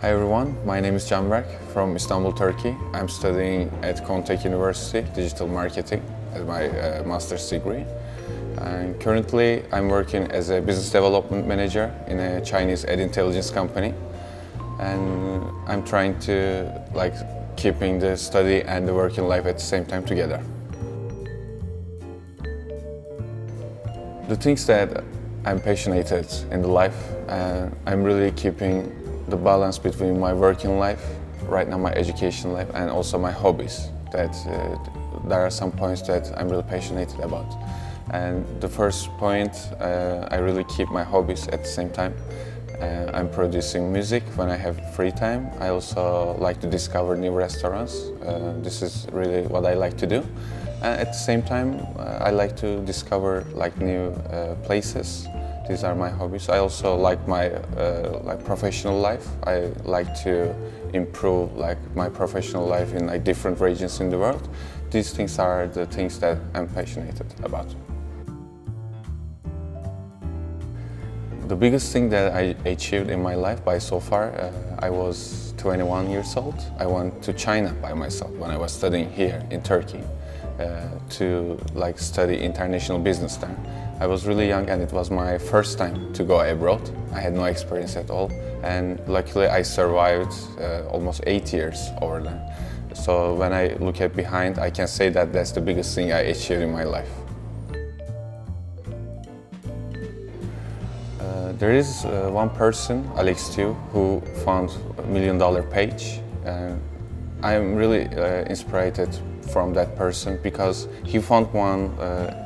Hi everyone, my name is Canberk from Istanbul, Turkey. I'm studying at Contech University, Digital Marketing, as my master's degree. And currently, I'm working as a business development manager in a Chinese ad intelligence company. And I'm trying to keeping the study and the working life at the same time together. The things that I'm passionate in the life, I'm really keeping the balance between my working life, right now my education life, and also my hobbies. That there are some points that I'm really passionate about. And the first point, I really keep my hobbies at the same time. I'm producing music when I have free time. I also like to discover new restaurants. This is really what I like to do. And at the same time, I like to discover new places. These are my hobbies. I also like my professional life. I like to improve my professional life in different regions in the world. These things are the things that I'm passionate about. The biggest thing that I achieved in my life by so far, I was 21 years old. I went to China by myself when I was studying here in Turkey to study international business there. I was really young and it was my first time to go abroad. I had no experience at all, and luckily I survived almost 8 years over there. So when I look behind, I can say that that's the biggest thing I achieved in my life. There is one person, Alex Tew, who found $1 million page. I'm really inspired from that person because he found one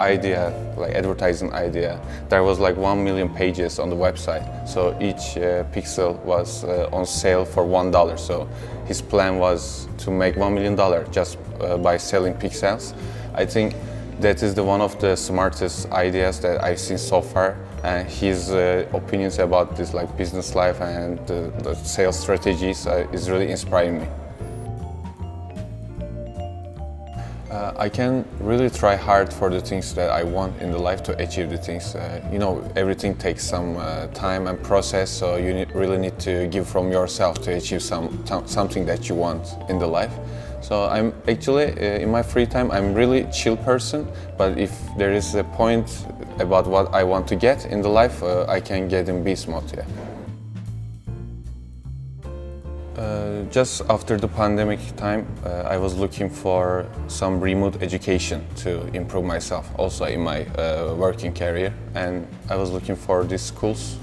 idea, advertising idea. There was 1 million pages on the website, so each pixel was on sale for $1. So his plan was to make $1 million just by selling pixels. I think that is one of the smartest ideas that I've seen so far. And his opinions about this business life and the sales strategies is really inspiring me. I can really try hard for the things that I want in the life to achieve the things. Everything takes some time and process, so you really need to give from yourself to achieve something that you want in the life. So I'm actually, in my free time, I'm really chill person, but if there is a point about what I want to get in the life, I can get in beast mode, yeah. Just after the pandemic time, I was looking for some remote education to improve myself, also in my working career. And I was looking for these schools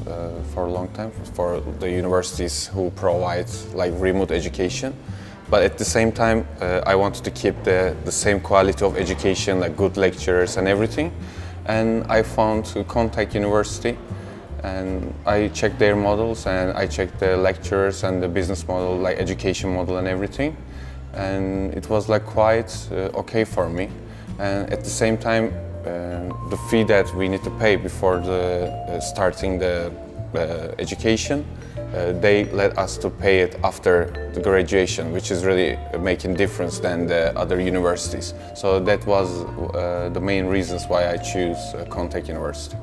for a long time, for the universities who provide remote education. But at the same time, I wanted to keep the same quality of education, good lecturers and everything. And I found Contech University. And I checked their models and I checked the lecturers and the business model, education model and everything. And it was quite okay for me. And at the same time, the fee that we need to pay before starting the education, they let us to pay it after the graduation, which is really making difference than the other universities. So that was the main reasons why I choose Contech University.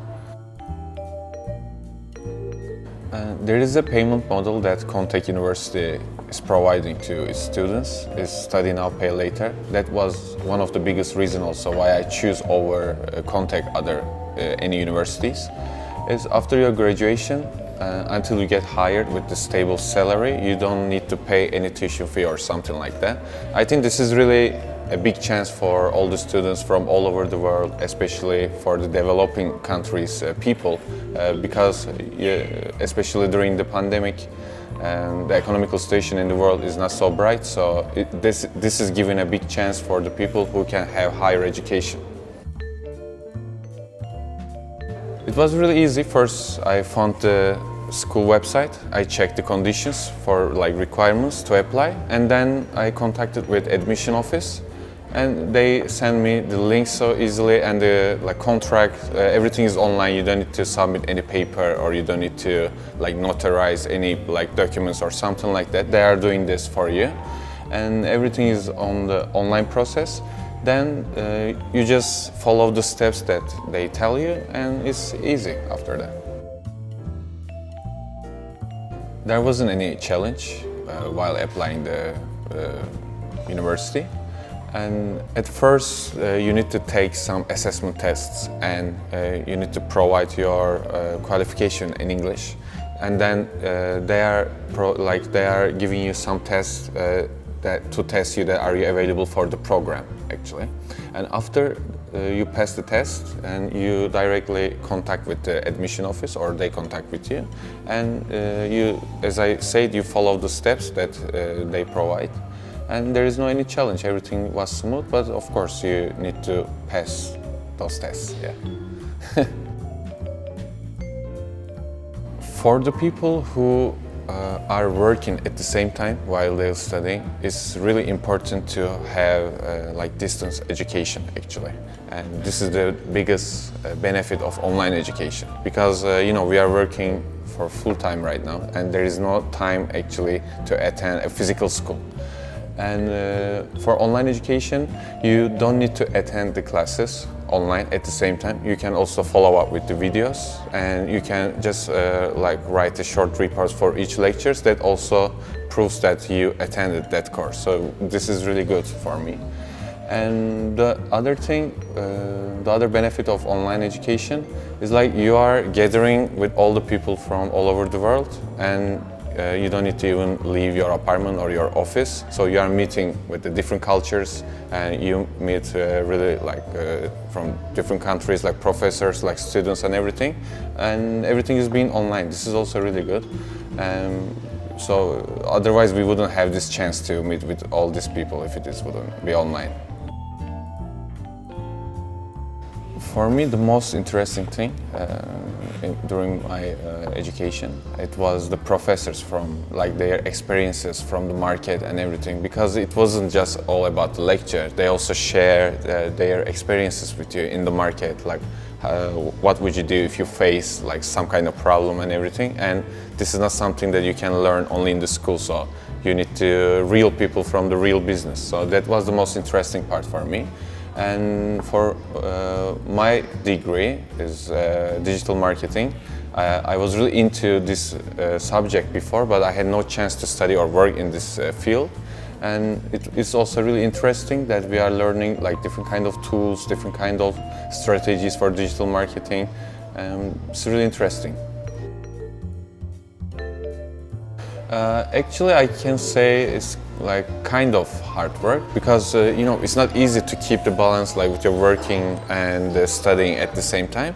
There is a payment model that Contech University is providing to its students, is study now, pay later. That was one of the biggest reasons also why I choose over Contech any universities. Is after your graduation, until you get hired with the stable salary, you don't need to pay any tuition fee or something like that. I think this is really a big chance for all the students from all over the world, especially for the developing countries people, because especially during the pandemic, the economical situation in the world is not so bright. So this is giving a big chance for the people who can have higher education. It was really easy. First, I found the school website. I checked the conditions for requirements to apply, and then I contacted with admission office. And they send me the link so easily, and the contract, everything is online. You don't need to submit any paper, or you don't need to notarize any documents or something like that. They are doing this for you, and everything is on the online process. Then you just follow the steps that they tell you, and it's easy after that. There wasn't any challenge while applying the university. And at first, you need to take some assessment tests, and you need to provide your qualification in English. And then they are giving you some tests to test you that are you available for the program actually. And after you pass the test, and you directly contact with the admission office, or they contact with you, and you, as I said, you follow the steps that they provide. And there is no any challenge, everything was smooth, but of course you need to pass those tests, yeah. For the people who are working at the same time while they're studying, it's really important to have like distance education actually. And this is the biggest benefit of online education, because you know, we are working for full time right now, and there is no time actually to attend a physical school. And for online education, you don't need to attend the classes online at the same time. You can also follow up with the videos, and you can just like write a short report for each lectures that also proves that you attended that course. So this is really good for me. And the other thing, the other benefit of online education is like you are gathering with all the people from all over the world, and you don't need to even leave your apartment or your office. So you are meeting with the different cultures, and you meet really like from different countries, like professors, like students and everything. And everything is being online. This is also really good. So otherwise we wouldn't have this chance to meet with all these people if it wouldn't be online. For me, the most interesting thing during my education, it was the professors, from like their experiences from the market and everything, because it wasn't just all about the lecture. They also share their experiences with you in the market, like what would you do if you face like some kind of problem and everything. And this is not something that you can learn only in the school, so you need to real people from the real business. So that was the most interesting part for me. And for my degree is digital marketing. I was really into this subject before, but I had no chance to study or work in this field. And it's also really interesting that we are learning like different kind of tools, different kind of strategies for digital marketing. It's really interesting. Actually, I can say it's like kind of hard work, because you know, it's not easy to keep the balance like with your working and studying at the same time.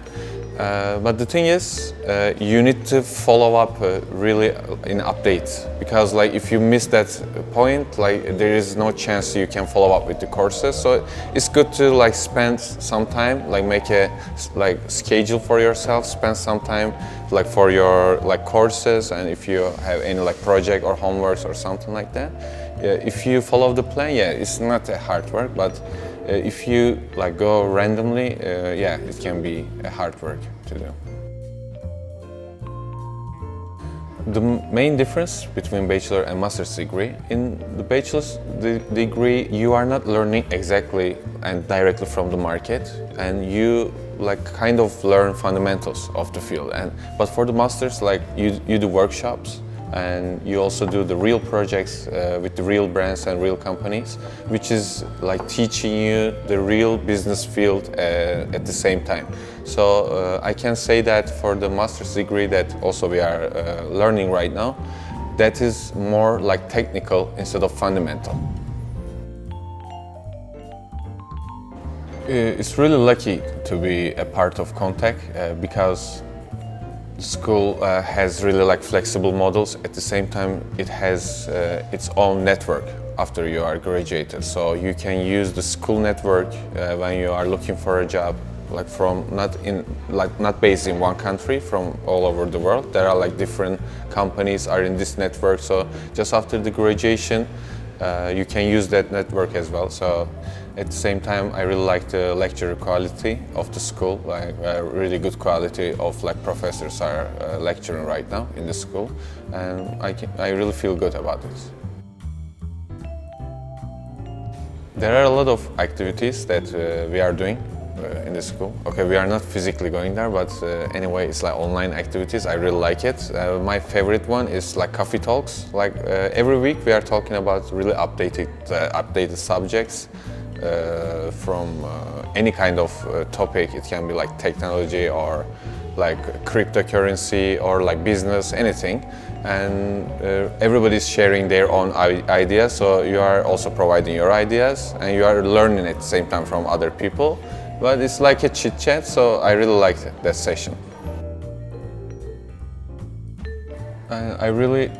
But the thing is, you need to follow up really in updates, because like if you miss that point, like there is no chance you can follow up with the courses. So it's good to like spend some time, like make a like schedule for yourself, spend some time like for your like courses, and if you have any like project or homeworks or something like that. If you follow the plan, yeah, it's not a hard work, but if you like go randomly, yeah, it can be a hard work to do. The main difference between bachelor and master's degree, in the bachelor's degree, you are not learning exactly and directly from the market, and you like kind of learn fundamentals of the field. But for the master's, like you do workshops, and you also do the real projects with the real brands and real companies, which is like teaching you the real business field at the same time. So I can say that for the master's degree that also we are learning right now, that is more like technical instead of fundamental. It's really lucky to be a part of Contech because the school has really like flexible models. At the same time, it has its own network after you are graduated. So you can use the school network when you are looking for a job, like from not based in one country, from all over the world. There are like different companies are in this network. So just after the graduation, you can use that network as well. So at the same time, I really like the lecture quality of the school. Like really good quality of like professors are lecturing right now in the school, and I really feel good about this. There are a lot of activities that we are doing in the school. Okay, we are not physically going there, but anyway, it's like online activities. I really like it. My favorite one is like coffee talks. Like every week we are talking about really updated subjects from any kind of topic. It can be like technology or like cryptocurrency or like business, anything. And everybody's sharing their own ideas, so you are also providing your ideas and you are learning at the same time from other people. But it's like a chit chat, so I really liked that session. I really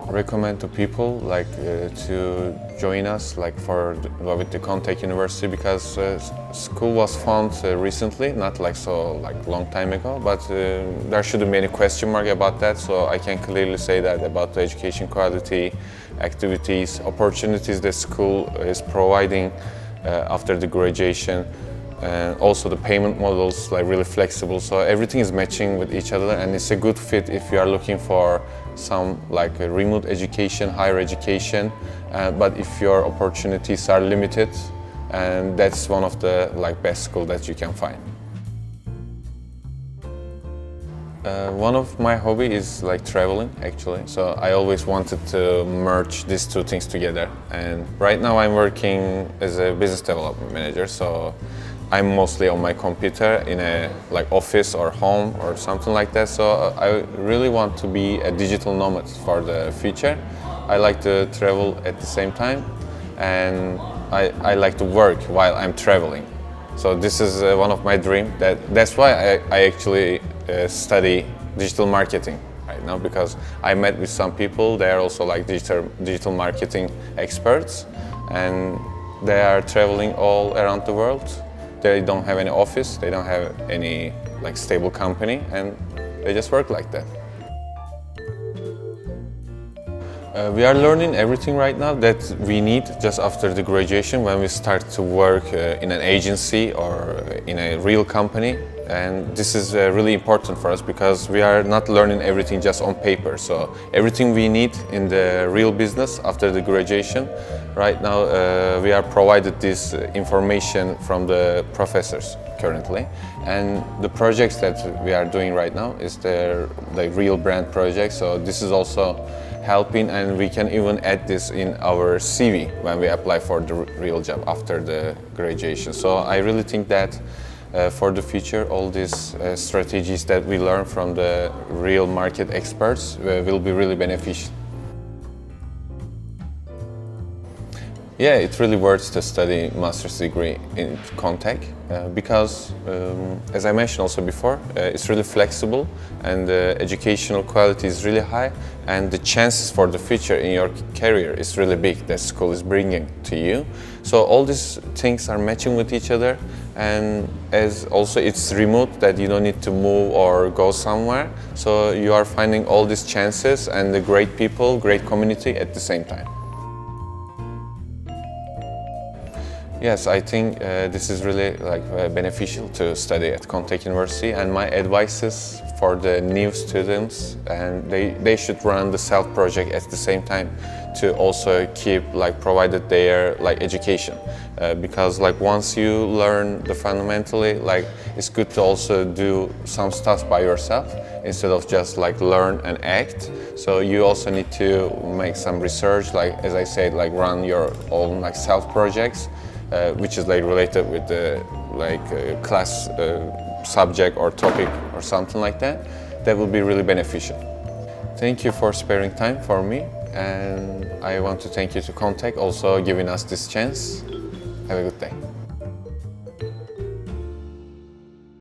recommend to people like to join us like with the Contech University, because school was founded recently, not like long time ago, but there shouldn't be any question mark about that. So I can clearly say that about the education quality, activities, opportunities that school is providing after the graduation, and also the payment models like really flexible, so everything is matching with each other, and it's a good fit if you are looking for some like a remote education, higher education, but if your opportunities are limited, and that's one of the like best school that you can find. One of my hobby is like traveling, actually. So I always wanted to merge these two things together. And right now I'm working as a business development manager. So I'm mostly on my computer in a like office or home or something like that. So I really want to be a digital nomad for the future. I like to travel at the same time, and I like to work while I'm traveling. So this is one of my dreams. That's why I actually study digital marketing right now, because I met with some people. They are also like digital marketing experts, and they are traveling all around the world. They don't have any office, they don't have any like stable company, and they just work like that. We are learning everything right now that we need just after the graduation, when we start to work in an agency or in a real company. And this is really important for us, because we are not learning everything just on paper. So everything we need in the real business after the graduation, right now we are provided this information from the professors currently. And the projects that we are doing right now is the real brand project. So this is also helping, and we can even add this in our CV when we apply for the real job after the graduation. So I really think that for the future, all these strategies that we learn from the real market experts will be really beneficial. Yeah, it's really worth to study master's degree in Contech because, as I mentioned also before, it's really flexible, and the educational quality is really high, and the chances for the future in your career is really big that school is bringing to you. So all these things are matching with each other, and as also it's remote, that you don't need to move or go somewhere. So you are finding all these chances and the great people, great community at the same time. Yes, I think this is really beneficial to study at Contech University, and my advice is for the new students, and they should run the self project at the same time to also keep provided their education, because once you learn the fundamentally, it's good to also do some stuff by yourself instead of just learn and act. So you also need to make some research, as I said, run your own self projects. Which is related with the class subject or topic or something like that. That will be really beneficial. Thank you for sparing time for me, and I want to thank you to Contech also giving us this chance. Have a good day.